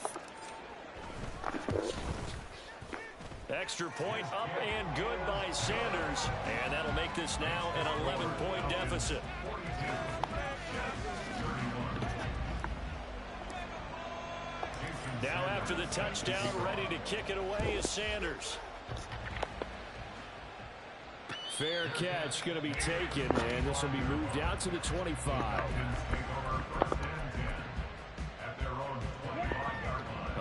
Extra point up and good by Sanders. And that'll make this now an 11-point deficit. Now after the touchdown, ready to kick it away is Sanders. Fair catch going to be taken, and this will be moved out to the 25.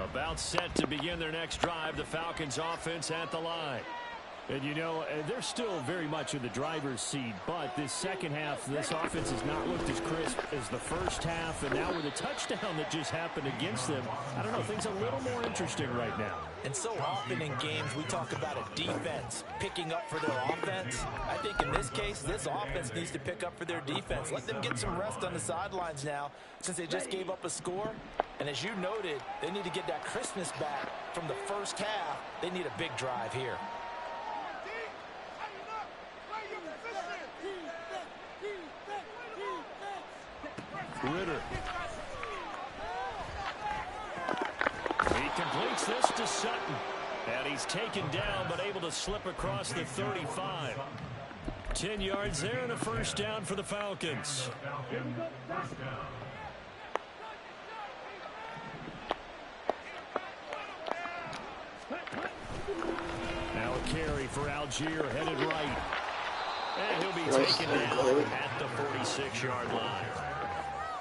About set to begin their next drive, the Falcons offense at the line. And, you know, they're still very much in the driver's seat, but this second half, this offense has not looked as crisp as the first half, and now with a touchdown that just happened against them, I don't know, things a little more interesting right now. And so often in games, we talk about a defense picking up for their offense. I think in this case, this offense needs to pick up for their defense. Let them get some rest on the sidelines now, since they just gave up a score. And as you noted, they need to get that crispness back from the first half. They need a big drive here. Ritter. He completes this to Sutton. And he's taken down, but able to slip across the 35. 10 yards there and a first down for the Falcons. Now a carry for Algier, headed right. And he'll be taken down at the 46-yard line.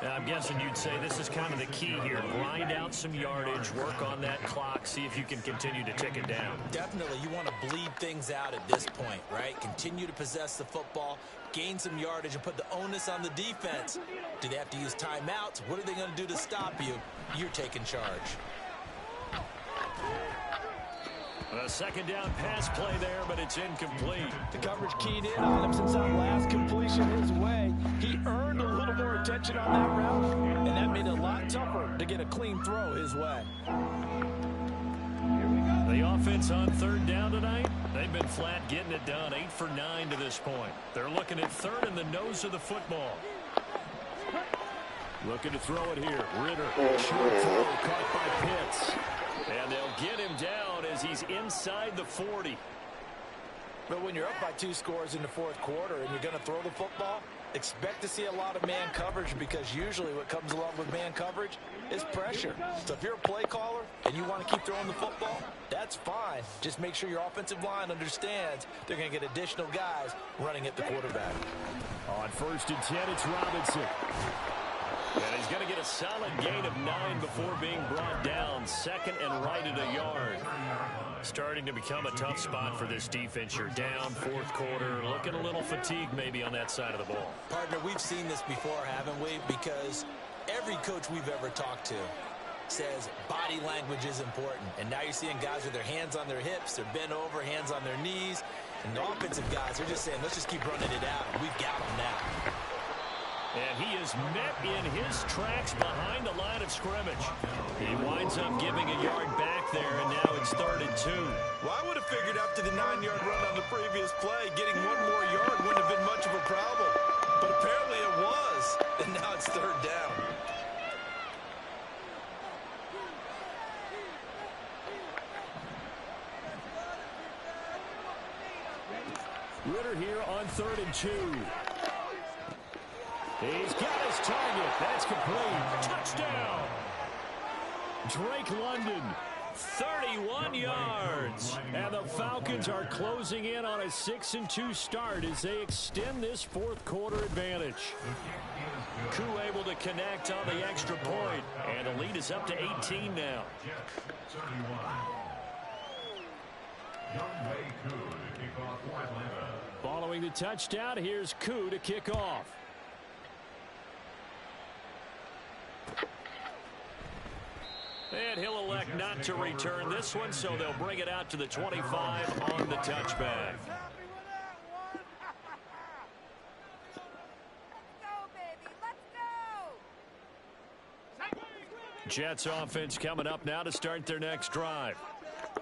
Now, I'm guessing you'd say this is kind of the key here. Grind out some yardage, work on that clock, see if you can continue to tick it down. Definitely, you want to bleed things out at this point, right? Continue to possess the football, gain some yardage, and put the onus on the defense. Do they have to use timeouts? What are they going to do to stop you? You're taking charge. A second down pass play there, but it's incomplete. The coverage keyed in on him since that last completion his way. He earned a little more attention on that route, and that made it a lot tougher to get a clean throw his way. The offense on third down tonight, they've been flat getting it done. 8 for 9 to this point. They're looking at third in the nose of the football. Looking to throw it here. Ritter, short throw, caught by Pitts. And they'll get him down as he's inside the 40. But when you're up by 2 scores in the 4th quarter and you're going to throw the football, expect to see a lot of man coverage, because usually what comes along with man coverage is pressure. So if you're a play caller and you want to keep throwing the football, that's fine. Just make sure your offensive line understands they're going to get additional guys running at the quarterback. On 1st and 10, it's Robinson. And he's going to get a solid gain of 9 before being brought down. Second and right at a yard. Starting to become a tough spot for this defense. You're down 4th quarter. Looking a little fatigued maybe on that side of the ball. Partner, we've seen this before, haven't we? Because every coach we've ever talked to says body language is important. And now you're seeing guys with their hands on their hips. They're bent over, hands on their knees. And the offensive guys are just saying, let's just keep running it out. We've got them now. And he is met in his tracks behind the line of scrimmage. He winds up giving a yard back there, and now it's 3rd and 2. Well, I would have figured after the 9-yard run on the previous play, getting 1 more yard wouldn't have been much of a problem. But apparently it was, and now it's 3rd down. Ritter here on 3rd and 2. He's got his target. That's complete. Touchdown. Drake London, 31 yards. And the Falcons are closing in on a 6-2 start as they extend this 4th quarter advantage. Koo able to connect on the extra point. And the lead is up to 18 now. Following the touchdown, here's Koo to kick off. And he'll elect not to return this one, so they'll bring it out to the 25 on the touchback. Jets offense coming up now to start their next drive.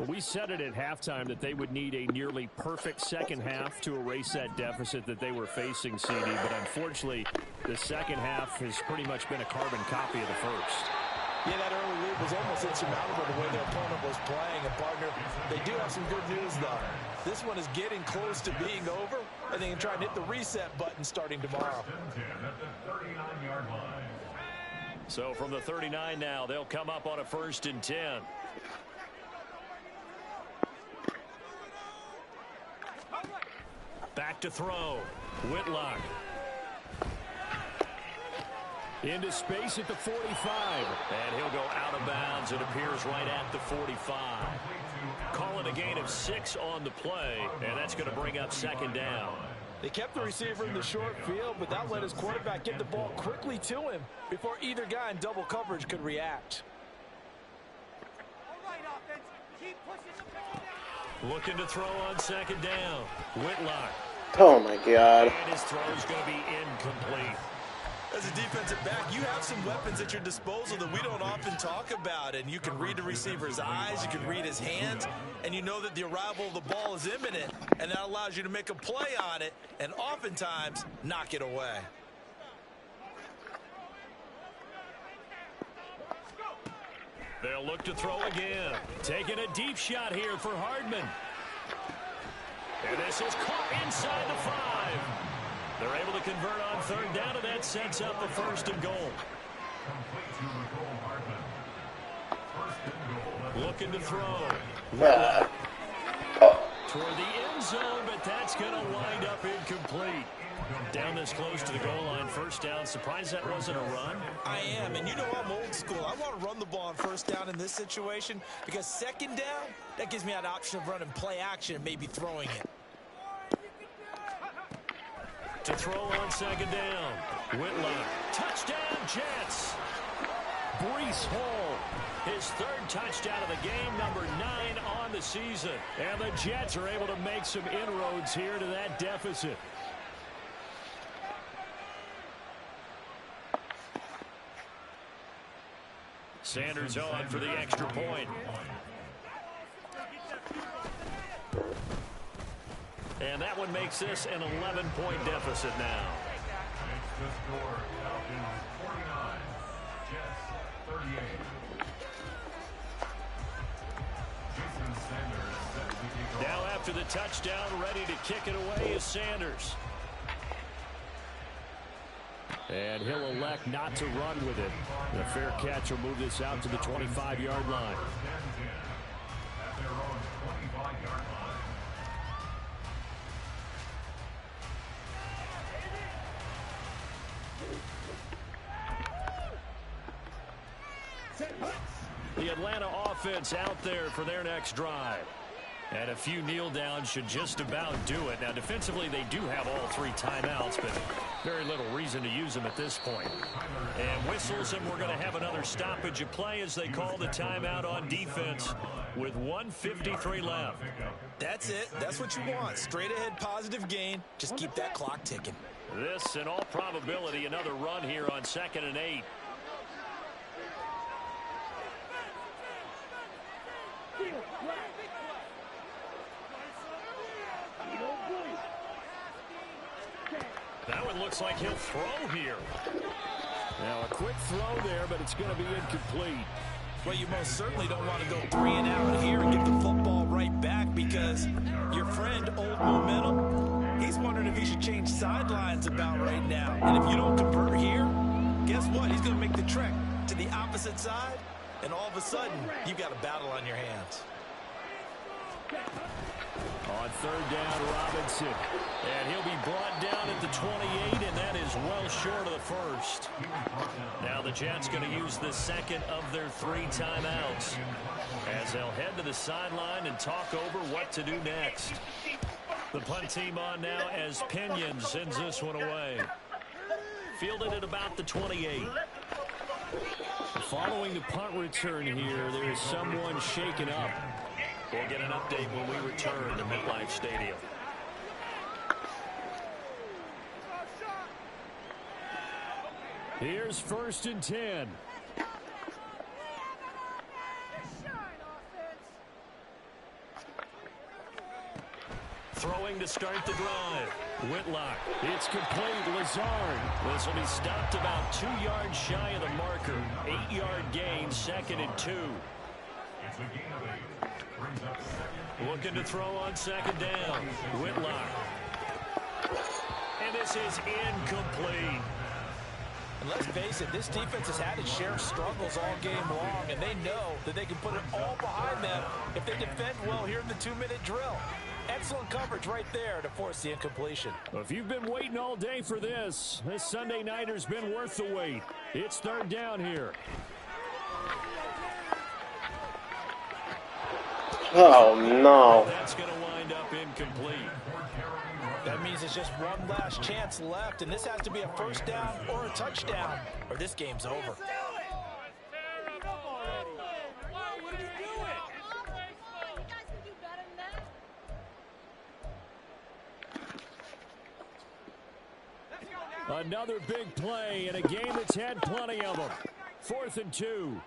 We said it at halftime that they would need a nearly perfect second half to erase that deficit that they were facing, CD. But unfortunately, the second half has pretty much been a carbon copy of the first. Yeah, that early lead was almost insurmountable the way their opponent was playing. And, partner, they do have some good news, though. This one is getting close to being over, and they can try and hit the reset button starting tomorrow. So from the 39 now, they'll come up on a 1st and 10. Back to throw. Whitlock. Into space at the 45. And he'll go out of bounds. It appears right at the 45. Call it a gain of 6 on the play, and that's going to bring up 2nd down. They kept the receiver in the short field, but that let his quarterback get the ball quickly to him before either guy in double coverage could react. All right, offense. Keep pushing the ball down. Looking to throw on 2nd down. Whitlock. Oh my God. And his throw is going to be incomplete. As a defensive back, you have some weapons at your disposal that we don't often talk about. And you can read the receiver's eyes, you can read his hands, and you know that the arrival of the ball is imminent. And that allows you to make a play on it and oftentimes knock it away. They'll look to throw again. Taking a deep shot here for Hardman. And this is caught inside the 5. They're able to convert on 3rd down, and that sets up the 1st and goal. Looking to throw. Toward the end zone, but that's going to wind up incomplete. Down this close to the goal line, 1st down. Surprised that wasn't a run? I am, and you know I'm old school. I want to run the ball on 1st down in this situation because 2nd down, that gives me an option of running play action and maybe throwing it. To throw on 2nd down. Whitlock. Touchdown, Jets. Breece Hall. His 3rd touchdown of the game, number 9 on the season. And the Jets are able to make some inroads here to that deficit. Sanders on for the extra point. And that one makes this an 11-point deficit now. The score, Falcons 49, Jets 38. Jason Sanders set to kick off. Now after the touchdown, ready to kick it away is Sanders. And he'll elect not to run with it. The fair catch will move this out to the 25-yard line. At their own 25-yard line. The Atlanta offense out there for their next drive. And a few kneel downs should just about do it. Now, defensively, they do have all 3 timeouts, but very little reason to use them at this point. And whistles, and we're going to have another stoppage of play as they call the timeout on defense with 1:53 left. That's it. That's what you want. Straight ahead positive gain. Just keep that clock ticking. This, in all probability, another run here on 2nd and 8. That one looks like he'll throw here. Now, a quick throw there, but it's going to be incomplete. Well, you most certainly don't want to go 3 and out here and get the football right back because your friend, Old Momentum, he's wondering if he should change sidelines about right now. And if you don't convert here, guess what? He's going to make the trek to the opposite side, and all of a sudden, you've got a battle on your hands. On 3rd down, Robinson. And he'll be brought down at the 28, and that is well short of the 1st. Now the Jets going to use the 2nd of their 3 timeouts as they'll head to the sideline and talk over what to do next. The punt team on now as Pinion sends this one away. Fielded at about the 28. Following the punt return here, there is someone shaken up. We'll get an update when we return to MetLife Stadium. Here's 1st and 10. Throwing to start the drive. Whitlock. It's complete. Lazard. This will be stopped about 2 yards shy of the marker. 8-yard gain, 2nd and 2. Looking to throw on 2nd down. Whitlock. And this is incomplete. And let's face it, this defense has had its share of struggles all game long, and they know that they can put it all behind them if they defend well here in the 2-minute drill. Excellent coverage right there to force the incompletion. Well, if you've been waiting all day for this Sunday nighter's been worth the wait. It's 3rd down here. Oh, no. That's going to wind up incomplete. That means it's just one last chance left, and this has to be a 1st down or a touchdown, or this game's over. Another big play in a game that's had plenty of them. 4th and 2.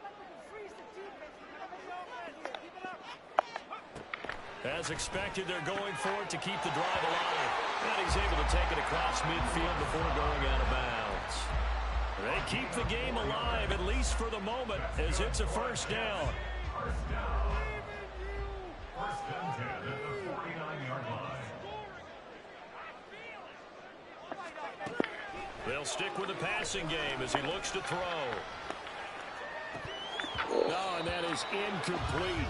As expected, they're going for it to keep the drive alive. And he's able to take it across midfield before going out of bounds. They keep the game alive, at least for the moment, as it's a 1st down. 1st and 10 at the 49-yard line. They'll stick with the passing game as he looks to throw. Oh, and that is incomplete.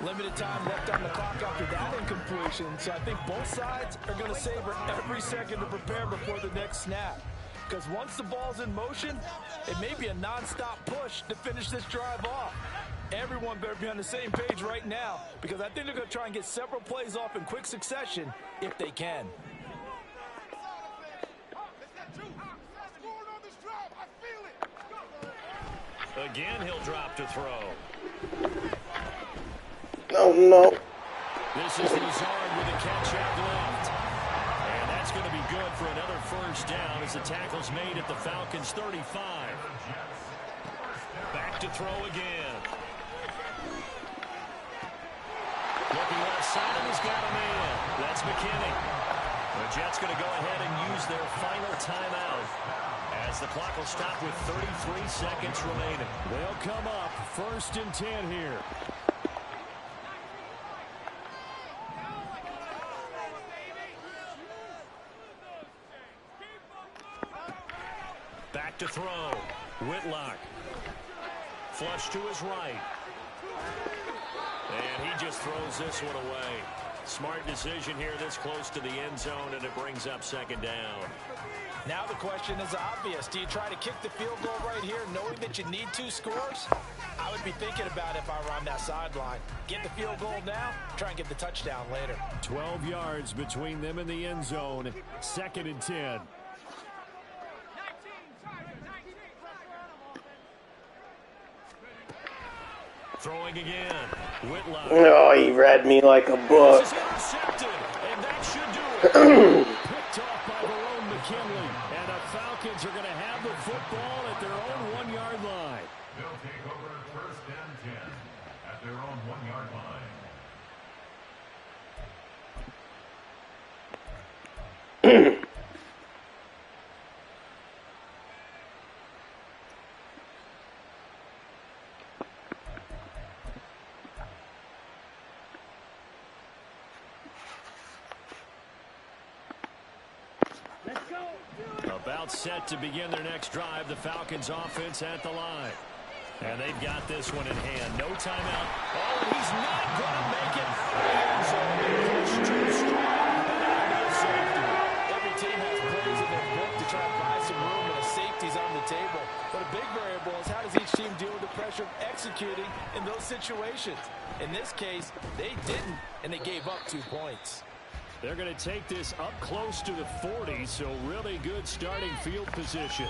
Limited time left on the clock after that incompletion, so I think both sides are going to savor every second to prepare before the next snap. Because once the ball's in motion, it may be a non-stop push to finish this drive off. Everyone better be on the same page right now, because I think they're going to try and get several plays off in quick succession if they can. Again, he'll drop to throw. Oh, no. This is Lazard with a catch out left. And that's going to be good for another 1st down as the tackle's made at the Falcons' 35. Back to throw again. Looking left side, and he's got a man. That's McKinney. The Jets going to go ahead and use their final timeout as the clock will stop with 33 seconds remaining. They'll come up 1st and 10 here. Back to throw. Whitlock. Flush to his right. And he just throws this one away. Smart decision here this close to the end zone, and it brings up 2nd down. Now the question is obvious. Do you try to kick the field goal right here knowing that you need 2 scores? I would be thinking about it if I were on that sideline. Get the field goal now, try and get the touchdown later. 12 yards between them and the end zone. 2nd and 10. Throwing again. Whitlock. Oh, he read me like a book. This is intercepted, and that should do it. Picked off by Verone McKinley. And the Falcons are going to have the football at their own 1-yard line. They'll take over 1st and 10 at their own 1-yard line. About set to begin their next drive, the Falcons offense at the line. And they've got this one in hand. No timeout. Oh, he's not going to make it. Push too strong. Every team has plays in their book to try and buy some room, and a safety's on the table. But a big variable is how does each team deal with the pressure of executing in those situations. In this case, they didn't, and they gave up 2 points. They're going to take this up close to the 40, so really good starting field position.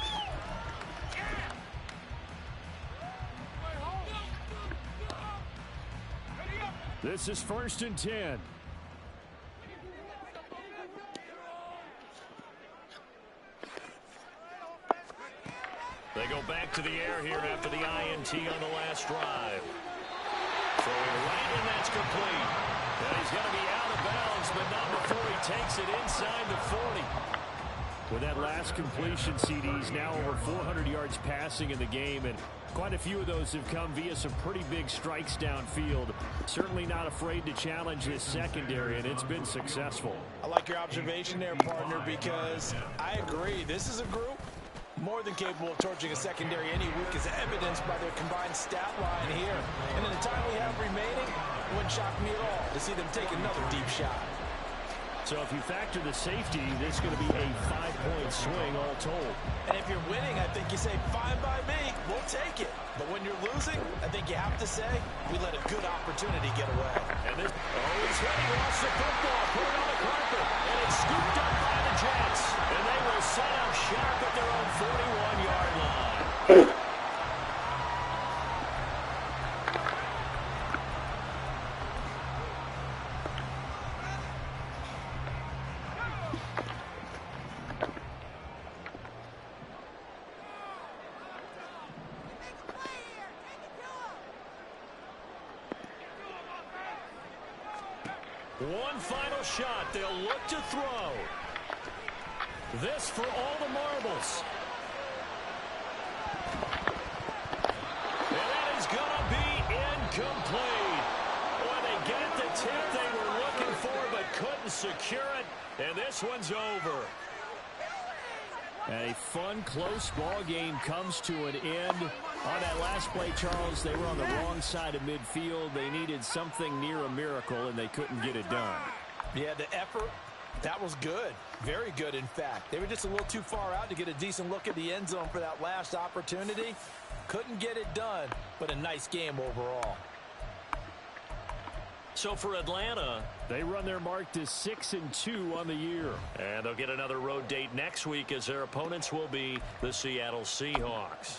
This is 1st and 10. They go back to the air here after the INT on the last drive. Throwing right, and that's complete. And he's going to be out of bounds, but not before he takes it inside the 40. With that last completion, CD's now over 400 yards passing in the game, and quite a few of those have come via some pretty big strikes downfield. Certainly not afraid to challenge this secondary, and it's been successful. I like your observation there, partner, because I agree. This is a group more than capable of torching a secondary any week, as evidenced by their combined stat line here. And in the time we have remaining, it wouldn't shock me at all to see them take another deep shot. So if you factor the safety, this is going to be a 5-point swing all told. And if you're winning, I think you say, fine by me, we'll take it. But when you're losing, I think you have to say, we let a good opportunity get away. And this, he's ready, lost the football, put it on the carpet, and it's scooped up by the Jets. And they will set up sharp at their own 41-yard line. One final shot. They'll look to throw. This for all the marbles. And that is going to be incomplete. Boy, they get the tip they were looking for but couldn't secure it. And this one's over. A fun, close ball game comes to an end. On that last play, Charles, they were on the wrong side of midfield. They needed something near a miracle, and they couldn't get it done. Yeah, the effort, that was good. Very good, in fact. They were just a little too far out to get a decent look at the end zone for that last opportunity. Couldn't get it done, but a nice game overall. So for Atlanta, they run their mark to 6-2 on the year. And they'll get another road date next week as their opponents will be the Seattle Seahawks.